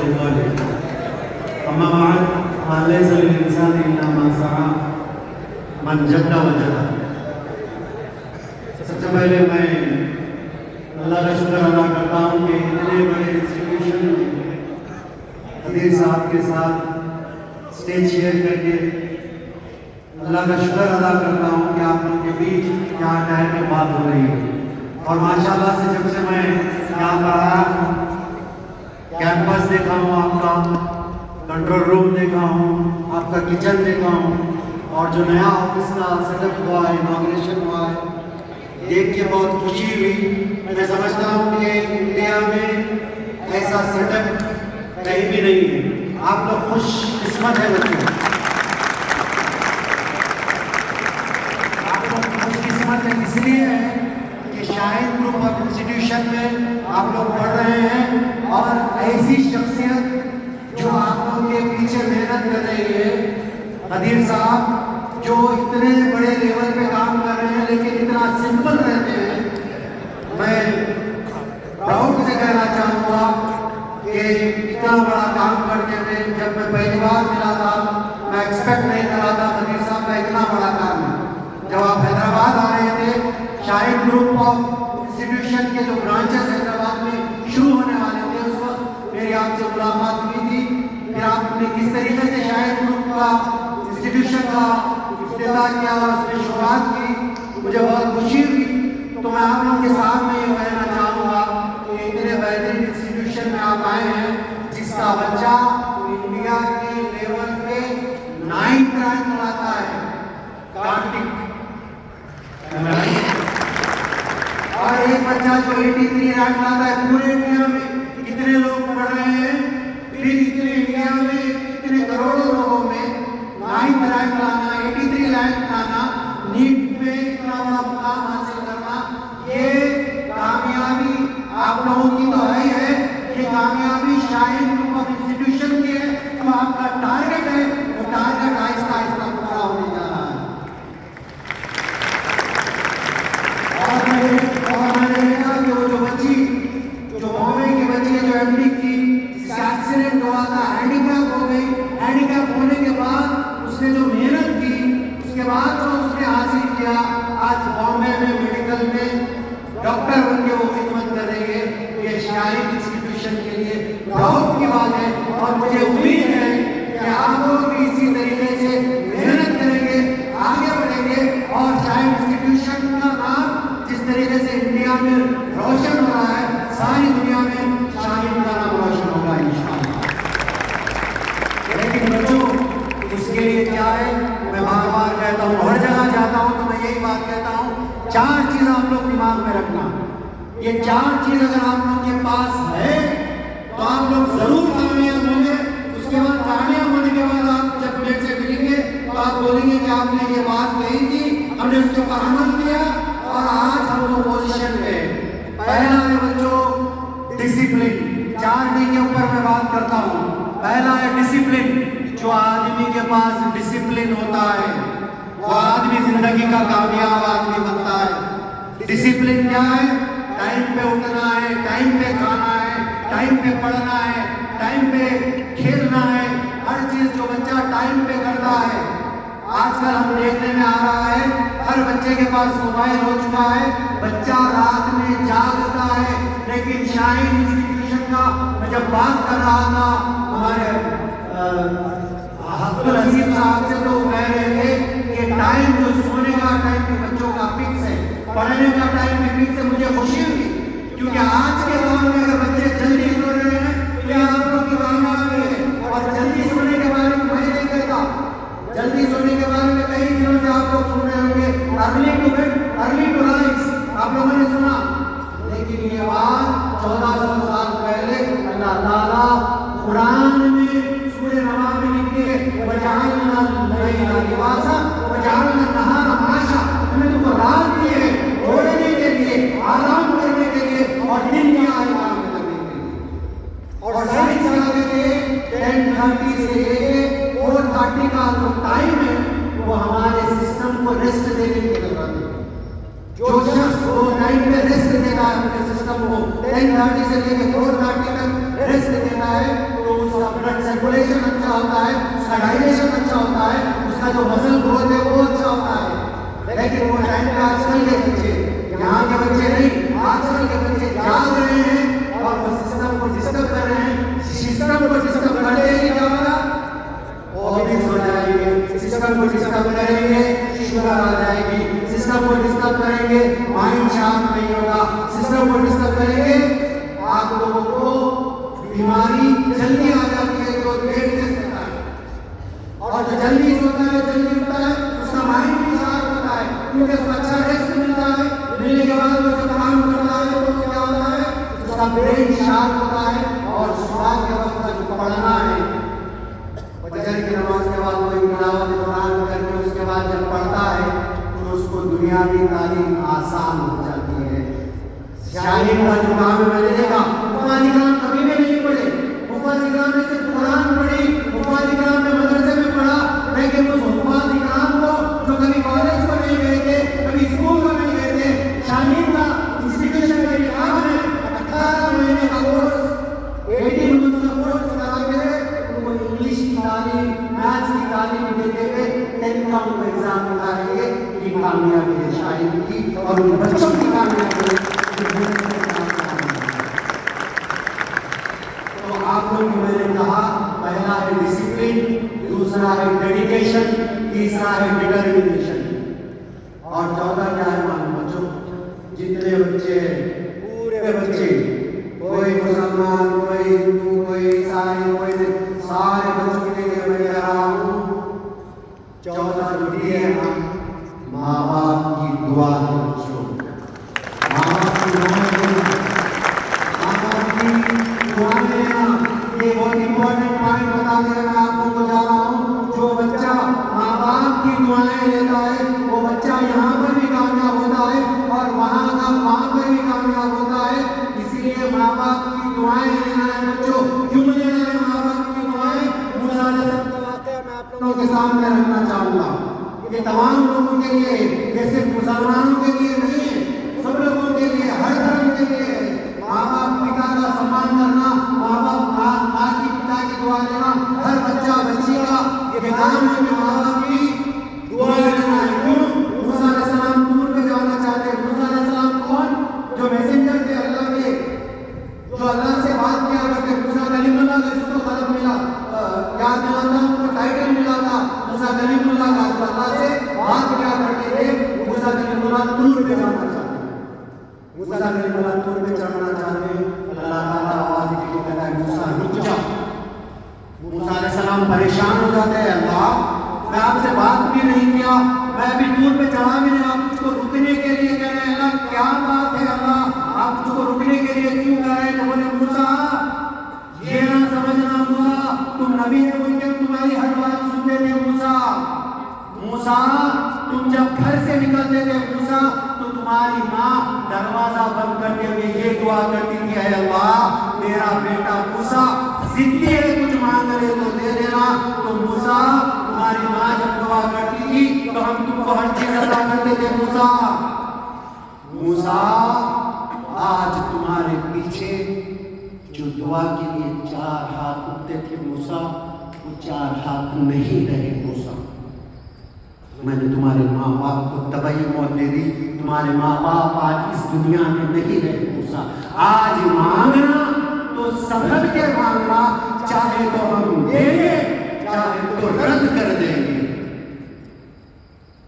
अव्वालिन अम्मा बाद लैसा लिल-इंसानि इल्ला मा सआ मन जद्दा वजदा। सबसे पहले मैं अल्लाह का शुक्र अदा करता हूँ कि इतने बड़े इंस्टीट्यूशन हदीर साहब के साथ स्टेज शेयर करके अल्लाह का शुक्र अदा करता हूँ कि आप लोगों के बीच यहाँ टाइम में बात हो रही है। और माशाल्लाह से जब से मैं यहाँ पर आया कैंपस देखा हूँ, आपका कंट्रोल रूम देखा हूँ, आपका किचन देखा हूँ, और जो नया ऑफिस का सेटअप हुआ है, इनॉग्रेशन हुआ है, देख के बहुत खुशी हुई। मैं समझता हूँ कि इंडिया में ऐसा सेटअप कहीं भी नहीं है। आप लोग खुशकिस्मत है बच्चों, आप लोग खुशकिस्मत है इसलिए है कि शाहिद ग्रुप ऑफ इंस्टीट्यूशन में आप लोग पढ़ रहे हैं और ऐसी शख्सियत जो आप लोग के पीछे मेहनत कर रही है, हदीर साहब जो इतने बड़े लेवल पे काम कर रहे हैं लेकिन इतना सिंपल रहते हैं। मैं प्राउड से कहना चाहूँगा कि इतना बड़ा काम करते हुए जब मैं पहली बार मिला था, मैं एक्सपेक्ट नहीं कर रहा था हदीर साहब का इतना बड़ा काम है। जब आप हैदराबाद आ रहे थे, शाहिद ग्रुप ऑफ इंस्टीट्यूशन के जो ब्रांचेस हैदराबाद में शुरू होने वाले थे, उस वक्त मेरी आपसे मुलाकात हुई थी। फिर आपने किस तरीके से शाहिद ग्रुप का इंस्टीट्यूशन का इफ्तिताह किया और उसमें शुरुआत की, मुझे बहुत खुशी हुई। तो मैं आप लोगों के सामने ये कहना चाहूँगा कि इतने बेहतरीन इंस्टीट्यूशन में आप आए हैं जिसका बच्चा इंडिया के लेवल पे 9th रैंक लाता है, कार्तिक, और एक बच्चा जो 83 रैंक लाता है पूरे इंडिया में। कितने लोग पढ़ रहे हैं, फिर इतने इंडिया में इतने करोड़ों लोगों में 9th रैंक लाना, 83 रैंक लाना, नीट में इतना बड़ा मुकाम हासिल करना, ये कामयाबी आप लोगों की तो है, ये कामयाबी शाहिद ग्रुप ऑफ इंस्टीट्यूशन की है। तो आपका टारगेट है, वो टारगेट आहिस्ता आहिस्ता पूरा होने जा रहा है। और मैंने देखा कि वो जो बच्ची, जो बॉम्बे की बच्ची है, जो एमडी की, इसका एक्सीडेंट हुआ था, हैंडीकैप हो गई। हैंडीकैप होने के बाद उसने जो मेहनत की, उसके बाद जो उसने हासिल किया, आज बॉम्बे में मेडिकल में डॉक्टर बन के वो खिदमत कर रही है। ये शाहिद इंस्टीट्यूशन के लिए प्राउड की बात है। और मुझे उम्मीद है कि आप लोग भी इसी तरीके से मेहनत करेंगे, आगे बढ़ेंगे, और शाहिद इंस्टीट्यूशन का नाम जिस तरीके से इंडिया में रोशन हो रहा है, सारी दुनिया में शाहिद का नाम रोशन होगा इंशाअल्लाह। लेकिन बच्चों, उसके लिए क्या है, मैं बार बार कहता हूँ, हर जगह जाता हूँ तो मैं यही बात कहता हूँ, 4 चीज़ आप लोग दिमाग में रखना। ये 4 चीज़ अगर आप लोग के पास है तो आप लोग जरूर कामयाब होंगे। उसके बाद कामयाब होने के बाद आप जब मेरे से मिलेंगे तो आप बोलेंगे कि आपने ये बात कही थी, हमने उसके ऊपर अमल किया और आज हम लोग पोजिशन पे। पहला है बच्चों डिसिप्लिन। 4D के ऊपर मैं बात करता हूँ। पहला है डिसिप्लिन। जो आदमी के पास डिसिप्लिन होता है वो आदमी जिंदगी का कामयाब आदमी बनता है। डिसिप्लिन क्या है? टाइम पे उठना है, टाइम पे खाना है, टाइम पे पढ़ना है, टाइम पे खेलना है। हर चीज जो बच्चा टाइम पे करता है, आजकल हम देखने में आ रहा है हर बच्चे के पास मोबाइल हो चुका है, बच्चा रात में जागता है। लेकिन शाहिद इंस्टीट्यूशन का मैं जब बात कर रहा था हमारे अब्दुल हसीब साहब से, तो कह रहे थे कि टाइम जो सोने का टाइम भी बच्चों का फिक्स है, पढ़ने का टाइम भी फिक्स है। मुझे खुशी हुई क्योंकि आज के दौर में अगर बच्चे जल्दी सो रहे हैं तो ये आप लोग की कामयाबी है। और जल्दी सोने के बारे में मैं नहीं कहता, जल्दी सोने के बारे में कई दिनों से आप लोग सुन रहे होंगे, early to bed early to rise, आप लोगों ने सुना। लेकिन ये बात 1400 साल पहले अल्लाह ताला कुरान में सूरह नमा में लिखी है, वजअलना लैला लिबासा वजअलना नहारा माशा। हमने तुमको रात दी है ओढ़ने के लिए, आराम करने के लिए, और दिन दिया है काम करने के लिए। और साइंस वाले के 10:30 से लेके 4:30 का जो टाइम है वो हमारे सिस्टम को रेस्ट देने की जरूरत है। जो शख्स वो टाइम पे रेस्ट देता है अपने सिस्टम को, 10:30 से लेके 4:30 तक रेस्ट देता है, तो होता है, उसका डाइजेशन अच्छा होता है, उसका जो मसल ग्रोथ है वो अच्छा होता है। लेकिन वो टाइम पे आजकल के बच्चे, यहाँ के बच्चे नहीं, आजकल के बच्चे जाग रहे हैं और वो सिस्टम को डिस्टर्ब कर रहे हैं। सिस्टम को डिस्टर्ब करते ही क्या होगा, ओबीस हो जाएंगे। सिस्टम को डिस्टर्ब करेंगे, शुगर आ जाएगी। सिस्टम को डिस्टर्ब करेंगे, माइंड शार्प नहीं होगा। सिस्टम को डिस्टर्ब करेंगे, आप लोगों को बीमारी जल्दी आ जाती है जो देर से सोता है, और जो जल्दी सोता है जल्दी उठता है उसका माइंड भी शार्प होता है, क्योंकि उसको अच्छा रेस्ट मिलता है। मिलने के बाद वो जब काम करता है तो क्या होता है, उसका ब्रेन शार्प होता है। और सुबह के वक्त जो पढ़ना है, फजर की नमाज के बाद कोई तिलावत कुरान करके उसके बाद जब पढ़ता है तो उसको दुनियावी तालीम आसान हो जाती है। शाहीन का जो काम है मैंने देखा, मुफाजी कराम कभी भी नहीं पढ़े। मुफाजी कराम ने सिर्फ कुरान पढ़ी, मुफाजी कराम ने मदरसे में पढ़ा, लेकिन उस मुफाजी कराम को जो कभी कॉलेज को नहीं गए थे, कभी स्कूल को नहीं गए थे, शाहीन का इंस्टीट्यूशन के निकाम में 18 महीने का कोर्स, 18 मंथ्स का कोर्स करा के उनको इंग्लिश की तालीम, मैथ्स की तालीम देते हुए 10th का उनको एग्जाम निकालेंगे। ये कामयाबी है शाहीन की और उन बच्चों की कामयाबी है। तो आप लोग मैंने कहा, पहला है डिसिप्लिन, दूसरा है डेडिकेशन, तीसरा है डिटर्मिनेशन, और चौथा क्या है मालूम बच्चों, जितने बच्चे पूरे बच्चे, कोई मुसलमान, कोई हिंदू, कोई ईसाई, कोई, सारे बच्चों के लिए मैं कह रहा हूँ, चौथा जो है ना, माँ बाप की दुआ है बच्चों। माँ बाप की दुआ लेना, ये बहुत इंपॉर्टेंट पॉइंट बता के मैं आप लोगों को जा रहा हूँ। जो बच्चा माँ बाप की दुआएं लेता है वो बच्चा यहाँ पर भी कामयाब होता है और वहाँ पर भी कामयाब होता है। इसीलिए माँ बाप की दुआएं लेना है बच्चों। क्यों लेना है माँ बाप की दुआएं? मूसा अलैहिस्सलाम का वाक़या मैं आप लोगों के सामने रखना चाहूँगा। ये तमाम लोगों के लिए, जैसे मुसलमानों के लिए नहीं है, सब लोगों के लिए, हर धर्म के लिए माँ बाप पिता का सम्मान करना, माँ की पिता की दुआ लेना, हर बच्चा बच्ची का ये काम है कि माँ बाप की दुआ लेना है। क्यों? मूसा अलैहिस्सलाम दूर पे जाना चाहते हैं। मूसा अलैहिस्सलाम कौन? जो मैसेंजर थे अल्लाह के, जो अल्लाह से बात किया करते। मूसा कलीमुल्लाह का जिसको खलक मिला, याद मिला था, उनको टाइटल मिला था मूसा कलीमुल्लाह का, जो अल्लाह से बात किया करते थे। मूसा कलीमुल्लाह दूर पे जाना चाहते हैं, मूसा कलीमुल्लाह दूर पे चढ़ना चाहते हैं। अल्लाह ताला आवाज के कहता है मूसा रुक जा। मूसा अलैहिस्सलाम परेशान हो जाते हैं, अल्लाह मैं आपसे बात भी नहीं किया, मैं अभी दूर पे चढ़ा भी नहीं, आप मुझको रुकने के लिए कह रहे हैं। अल्लाह क्या बात है अल्लाह, आप मुझको रुकने के लिए क्यों कह रहे हैं? तो बोले मूसा ये ना समझना मूसा, तुम नबी है बोलकर तुम्हारी हर बात सुनते थे मूसा। मूसा तुम जब घर से निकलते थे मूसा, तो तुम्हारी माँ दरवाजा बंद करते हुए ये दुआ करती थी, है अल्लाह मेरा बेटा मूसा जिद्दी है, कुछ मांग रहे तो दे देना। तो मूसा तुम्हारी माँ जब दुआ करती थी तो हम तुमको हर चीज अदा करते थे मूसा। मूसा आज तुम्हारे पीछे जो दुआ के लिए 4 हाथ उठते थे मूसा, वो 4 हाथ नहीं रहे मूसा। मैंने तुम्हारे माँ बाप को तबाही मौत दे दी, तुम्हारे माँ बाप आज इस दुनिया में नहीं रहे मूसा। आज मांगना तो संभल के मांगना, चाहे तो हम देंगे चाहे तो रद्द कर देंगे।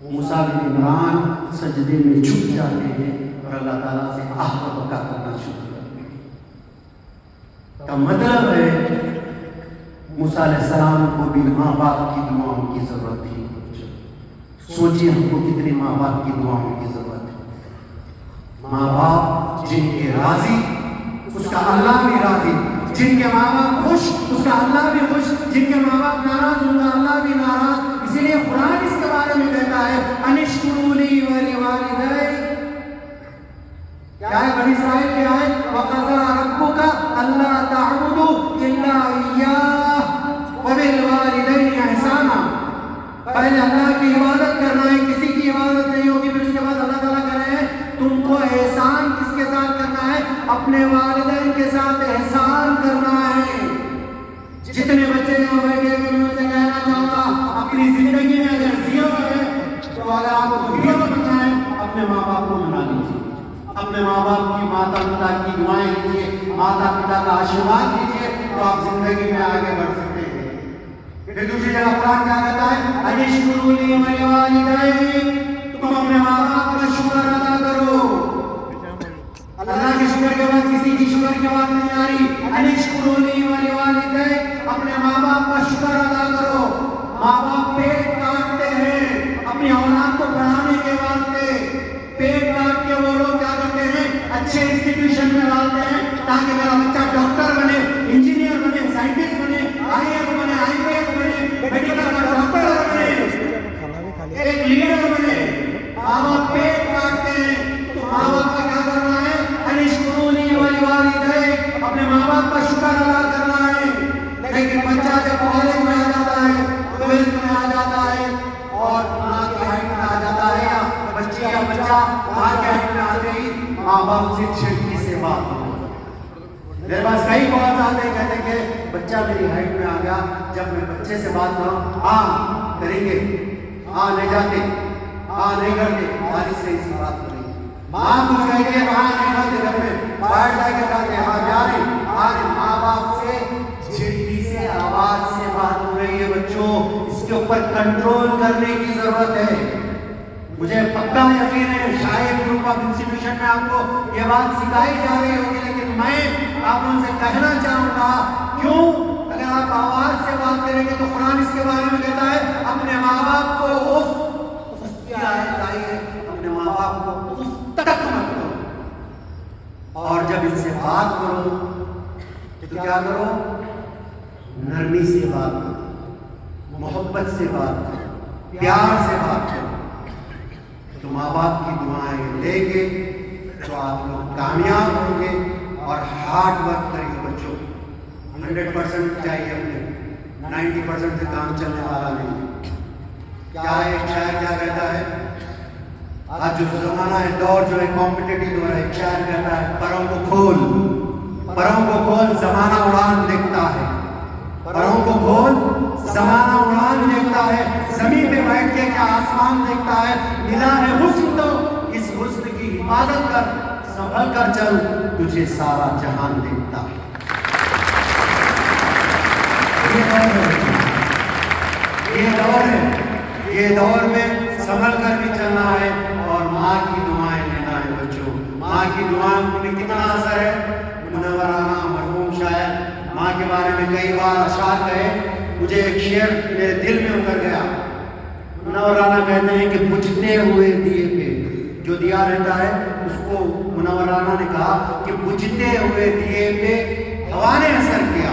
मूसा बिन इमरान सजदे में झुक जाते हैं और अल्लाह ताला से आह बका करना शुरू करते हैं। का मतलब है मूसा अलैहिस्सलाम को भी माँ बाप की दुआओं की जरूरत थी। सोचिए हमको कितने माँ बाप की दुआओं की जरूरत है। माँ बाप जिनके राजी उसका अल्लाह भी राजी, जिनके माँ बाप खुश उसका अल्लाह भी खुश, जिनके माँ बाप नाराज उनका अल्लाह भी नाराज। इसीलिए कुरान इसके बारे में कहता है अनिश्कुरूली वलिवालिदै, क्या है बनी इस्राइल क्या है, वक़ज़ा रब्बुका अल्ला ताअबुदू इल्ला इय्याह व बिल वालिदैनि इहसाना। पहले अल्लाह की इबादत करना है, किसी की इबादत नहीं होगी। फिर उसके बाद अल्लाह ताला कह रहे हैं तुमको एहसान किसके साथ करना है, अपने वालिदैन के साथ एहसान करना है। जितने बच्चे यहाँ बैठे हुए अपने माँ बाप की, माता पिता की दुआएं लीजिए, माता पिता का आशीर्वाद लीजिए, तो आप जिंदगी में आगे बढ़ सकते हैं। फिर दूसरी जगह कुरान क्या कहता है, अनिश्कुरूनी वलिवालिदैनि, तुम अपने माँ बाप का शुक्र अदा करो। अल्लाह के शुक्र के बाद किसी की शुक्र की बात नहीं आ रही। अनिश्कुरूनी वलिवालिदैनि, अपने माँ बाप का शुक्र अदा करो। माँ बाप पेट काटते हैं अपनी औलाद को पढ़ाने के वास्ते, पेट काट के वो लोग क्या करते हैं, अच्छे इंस्टीट्यूशन में डालते हैं ताकि मेरा बच्चा डॉक्टर बने, इंजीनियर बने, साइंटिस्ट बने, आईएएस बने, आईपीएस बने, मेडिकल का डॉक्टर बने, एक लीडर बने। माँ बाप पेट काटते हैं, तो माँ बाप का क्या करना है, अनिश्कुरूनी वलिवालिदैनि, अपने माँ बाप का शुक्र अदा करना है। लेकिन बच्चा जब कॉलेज में आ जाता है, ट्वेल्थ में आ जाता है और माँ की हाइट में आ जाता है, या बच्ची या बच्चा माँ की हाइट में आते ही माँ बाप से छिड़की से बात हो। मेरे पास कई कॉल्स आते हैं, कहते हैं कि बच्चा मेरी हाइट में आ गया, जब मैं बच्चे से बात करूँ, हाँ करेंगे, हाँ नहीं जाते, हाँ नहीं करते, बारिश से इसी बात हो रही। माँ कुछ कहेंगे, वहाँ नहीं खाते, घर में बाहर जाके खाते, हाँ जा रहे। आज माँ बाप से छिड़की से, आवाज से बात हो रही है। बच्चों, इसके ऊपर कंट्रोल करने की जरूरत है। मुझे पक्का यकीन है शायद ग्रुप ऑफ इंस्टीट्यूशन में आपको ये बात सिखाई जा रही होगी, लेकिन मैं आप लोगों से कहना चाहूंगा, क्यों, अगर आप आवाज से बात करेंगे तो कुरान इसके बारे में कहता है, अपने माँ बाप को उफ की आयत आई है, अपने माँ बाप को उफ तक मत करो। और जब इनसे बात करो तो क्या करो, नरमी से बात करो, मोहब्बत से बात करो, प्यार से बात करो। तो माँ बाप की दुआएं लेके तो आप लोग कामयाब होंगे। और हार्ड वर्क करेंगे बच्चों, 100% चाहिए अपने, 90% से काम चलने वाला नहीं। क्या है, शायर क्या कहता है, आज जो जमाना है, दौर जो है कॉम्पिटिटिव दौर है, शायर कहता है, परों को खोल जमाना उड़ान देखता है, परों को खोल जमाना उड़ान देखता है, जमीन पे बैठ के क्या आसमान देखता है, मिला है हुस्न तो इस हुस्न की हिफाजत कर, संभल कर चल, तुझे सारा जहान देखता है। ये दौर में संभल कर भी चलना है और माँ की दुआएं लेना है बच्चों। माँ की दुआओं में कितना असर है। मुनव्वराना मरहूम शायर माँ के बारे में कई बार अशार कहे, मुझे एक शेर मेरे दिल में उतर गया। मुनव्वराना कहते हैं कि बुझते हुए दिए पे, जो दिया रहता है उसको मुनव्वराना ने कहा कि बुझते हुए दिए पे हवा ने असर किया,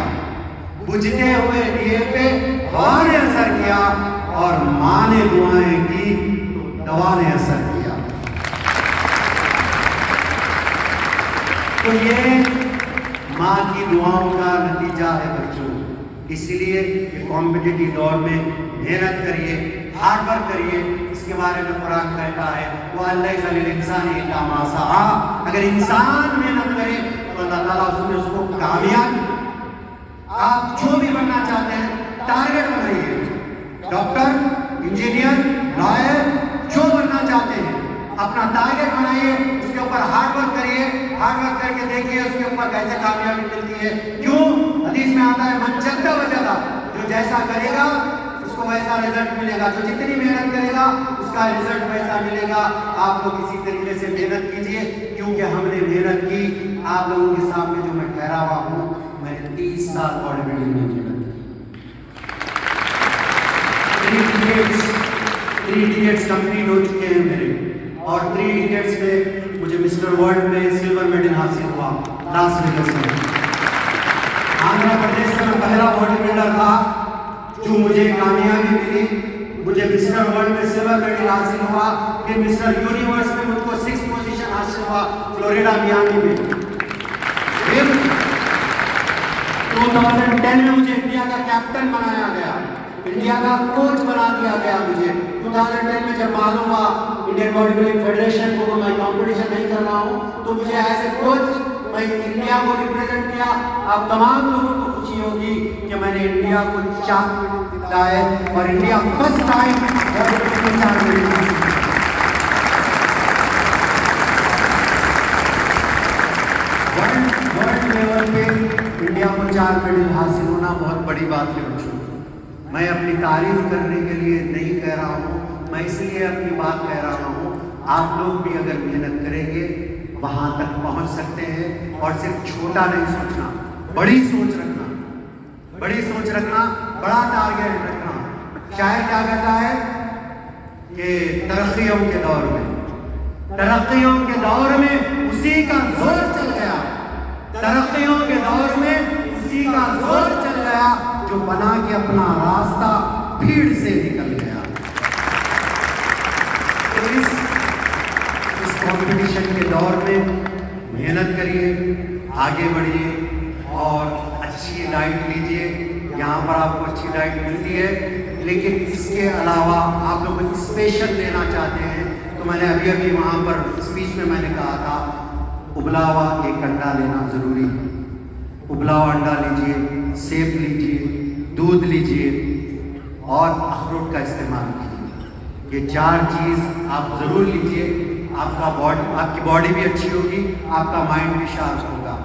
बुझते हुए दिए पे हवा ने असर किया, और माँ ने दुआएं की तो दवा ने असर किया। तो ये माँ की दुआओं का नतीजा है बच्चों। इसलिए कॉम्पिटिटिव दौर में मेहनत करिए, हार्ड वर्क करिए। इसके बारे में कुरान कहता है, वो अगर इंसान मेहनत करे तो अल्लाह ताला उसको कामयाब। आप जो भी बनना चाहते हैं टारगेट बनाइए, डॉक्टर, इंजीनियर, लॉयर, जो बनना चाहते हैं अपना टारगेट बनाइए, उसके ऊपर हार्ड वर्क करिए, हार्ड वर्क करके देखिए उसके ऊपर कैसे कामयाबी मिलती है। क्यों, हदीस में आता है, मन जद्दा वजदा, जो जैसा करेगा उसको वैसा रिजल्ट मिलेगा, जो जितनी मेहनत करेगा उसका रिजल्ट वैसा मिलेगा। आप लोग इसी तरीके से मेहनत कीजिए, क्योंकि हमने मेहनत की। आप लोगों के सामने जो मैं ठहरा हुआ हूँ, मैंने 30 साल बॉडी बिल्डिंग में मेहनत की। 3 डिकेट्स कंप्लीट हो चुके हैं मेरे, और 3 डिकेट्स में मुझे मिस्टर वर्ल्ड में सिल्वर मेडल हासिल हुआ लास वेगस में। आंध्र प्रदेश में पहला बॉडी बिल्डर था जो मुझे कामयाबी मिली। मुझे मिस्टर वर्ल्ड में सिल्वर मेडल हासिल हुआ, फिर मिस्टर यूनिवर्स में मुझको 6th पोजीशन हासिल हुआ फ्लोरिडा मियामी में। फिर 2010 में मुझे इंडिया का कैप्टन बनाया गया, इंडिया का कोच बना दिया गया मुझे। 2010 में जब मालूम हुआ इंडियन बॉडी बिल्डिंग फेडरेशन को मैं कंपटीशन नहीं कर रहा हूँ, तो मुझे एज ए कोच मैं इंडिया को रिप्रेजेंट किया। आप तमाम लोगों को खुशी होगी कि मैंने इंडिया को 4 मेडल दिलाए, और India first time body building में 4 मेडल। लेवल पे इंडिया को 4 मेडल हासिल होना बहुत बड़ी बात है बच्चों। मैं अपनी तारीफ करने के लिए नहीं कह रहा हूँ, मैं इसलिए अपनी बात कह रहा हूँ, आप लोग भी अगर मेहनत करेंगे वहाँ तक पहुँच सकते हैं। और सिर्फ छोटा नहीं सोचना, बड़ी सोच रखना, बड़ी सोच रखना, बड़ा टारगेट रखना। शायर क्या कहता है कि तरक्कियों के दौर में, तरक्कियों के दौर में उसी का जोर चल गया, तरक्कियों के दौर में उसी का जोर चल गया जो बना के अपना रास्ता भीड़ से निकल गया। तो इस कंपटीशन के दौर में मेहनत करिए, आगे बढ़िए और अच्छी डाइट लीजिए। यहाँ पर आपको अच्छी डाइट मिलती है, लेकिन इसके अलावा आप लोग कुछ स्पेशल लेना चाहते हैं तो मैंने अभी वहाँ पर स्पीच में मैंने कहा था उबला हुआ एक अंडा लेना ज़रूरी है। उबला हुआ अंडा लीजिए, सेब लीजिए, दूध लीजिए और अखरोट का इस्तेमाल कीजिए। ये 4 चीज़ आप ज़रूर लीजिए। आपकी बॉडी भी अच्छी होगी, आपका माइंड भी शार्प होगा।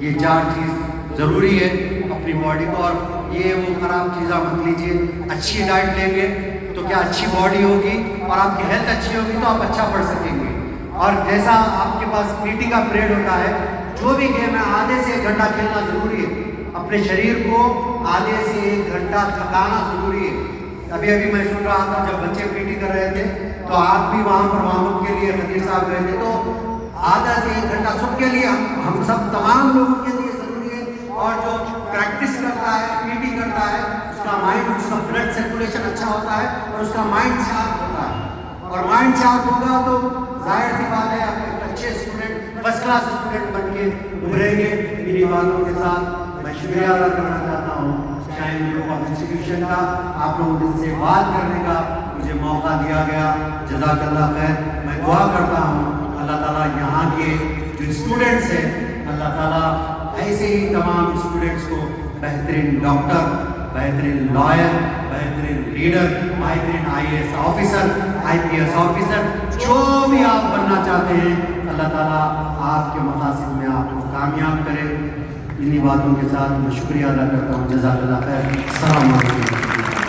ये 4 चीज़ ज़रूरी है अपनी बॉडी को। और ये वो ख़राब चीज़ें मत लीजिए। अच्छी डाइट लेंगे तो क्या अच्छी बॉडी होगी और आपकी हेल्थ अच्छी होगी तो आप अच्छा पढ़ सकेंगे। और जैसा आपके पास पीटी का पीरियड होता है, जो भी गेम है आधे से 1 घंटा खेलना ज़रूरी है। अपने शरीर को आधे से 1 घंटा थकाना ज़रूरी है। अभी मैं सुन रहा था जब बच्चे पीटी कर रहे थे तो आप भी वहाँ पर वार्म के लिए खतीब साहब गए थे, तो आधा से 1 घंटा सबके लिए, हम सब तमाम लोगों के लिए ज़रूरी है। और जो प्रैक्टिस करता है, पीटी करता है, उसका माइंड, उसका ब्लड सर्कुलेशन अच्छा होता है और उसका माइंड शार्प होता है। और माइंड शार्प होगा तो जाहिर सी बात है आप एक अच्छे स्टूडेंट, फर्स्ट क्लास स्टूडेंट बन के उभरेंगे। इन्हीं बातों के साथ मैं शुक्रिया अदा करना चाहता हूँ शाइन ग्रुप ऑफ इंस्टीट्यूशन का। आप लोगों से बात करने का मुझे मौका दिया गया, जज़ाकल्लाह खैर। मैं दुआ करता हूँ अल्लाह ताला यहाँ के जो स्टूडेंट्स हैं, अल्लाह ताला ऐसे ही तमाम स्टूडेंट्स को बेहतरीन डॉक्टर, बेहतरीन लॉयर, बेहतरीन लीडर, बेहतरीन IAS ऑफिसर, IPS ऑफिसर, जो भी आप बनना चाहते हैं, अल्लाह ताला आपके मकासद में आपको कामयाब करे। इन्हीं बातों के साथ मैं शुक्रिया अदा करता हूँ। जज़ाकल्लाह खैर। अस्सलाम वालेकुम।